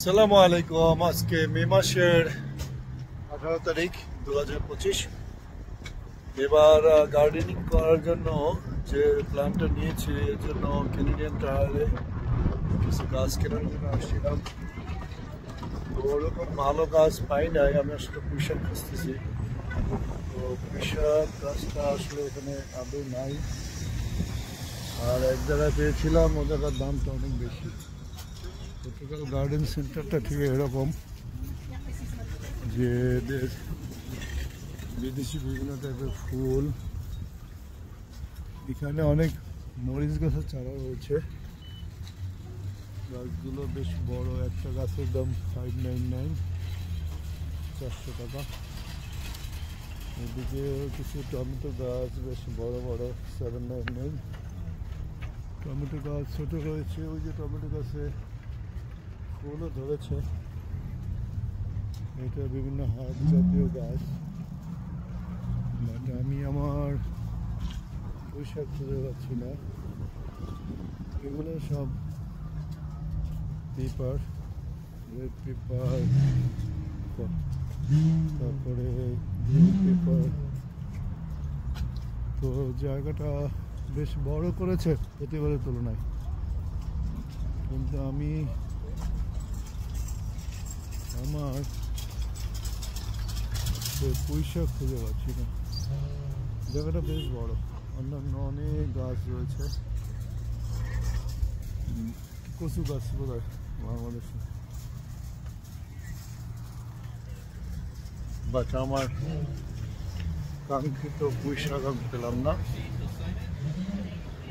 আসসালামু আলাইকুম। আজকে মে মাসের 18 তারিখ 2025। এবার গার্ডেনিং করার জন্য যে প্ল্যানটা নিয়েছি এর জন্য ক্যানাডিয়ান টায়ারে কিছু গাছ কেনার জন্য আসছিলাম। তো ওরকম ভালো গাছ পাই নাই, আমি আসলে পুঁইশাক খুঁজতেছি। তো পুঁইশাক গাছটা আসলে এখানে আদৌ নাই, আর এক জায়গায় পেয়েছিলাম, ও জায়গার দামটা অনেক বেশি। টোটাল গার্ডেন সেন্টারটা ঠিক এরকম যে বিদেশি বিভিন্ন টাইপের ফুল। এখানে অনেক মরিচ গাছের চারা রয়েছে। গাছগুলো বেশ বড়, একটা গাছের দাম 599, 400 টাকা। এদিকে কিছু টমেটো গাছ বেশ বড় বড়, 799। টমেটো গাছ ছোট রয়েছে, ওই যে টমেটো গাছে ফুলও ধরেছে। এটা বিভিন্ন হাত জাতীয় গাছ, বাট আমি আমার পুঁইশাক খুঁজে পাচ্ছি না। এগুলো সব পেপার, রেড পেপার, তারপরে গ্রিন পেপার। তো জায়গাটা বেশ বড় করেছে প্রতিবারের তুলনায়, কিন্তু আমি আমার পুঁইশাক খুঁজে পাচ্ছি না। জায়গাটা বেশ বড়, অন্যান্য অনেক গাছ রয়েছে, কচু গাছ বোধ হয় বাংলাদেশে, বাট আমার কাঙ্ক্ষিত পুঁইশাক আমি পেলাম না।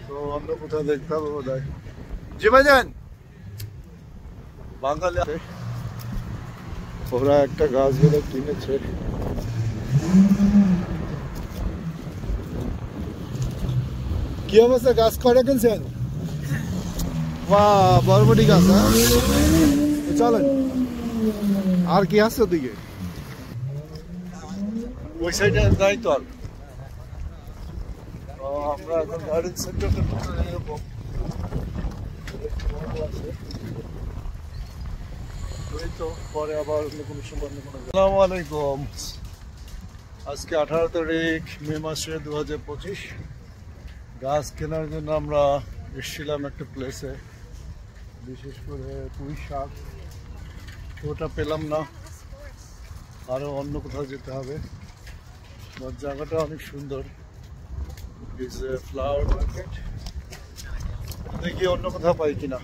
তো অন্য কোথাও দেখতে হবে বোধ হয়। জি ভাইজান, বাঙালি ওরা একটা গাছ বেলে কিনেছে। কি অবস্থা, গাছ কয়টা কিনছেন? বা বরবটি গাছ, হ্যাঁ চলেন। আর কি আছে ওদিকে? ওই সাইডে যাই তো। আর আমরা এখন গার্ডেন সেন্টারটা এরকম পরে আবার অন্য কোনো সময়। আসসালামু আলাইকুম। আজকে 18 তারিখ মে মাসে 2025। গাছ কেনার জন্য আমরা এসেছিলাম একটা প্লেসে, বিশেষ করে পুঁইশাক। ওটা পেলাম না, আরও অন্য কোথাও যেতে হবে। জায়গাটা অনেক সুন্দর, ইটস এ ফ্লাওয়ার মার্কেট। দেখি অন্য কোথাও পাই কিনা।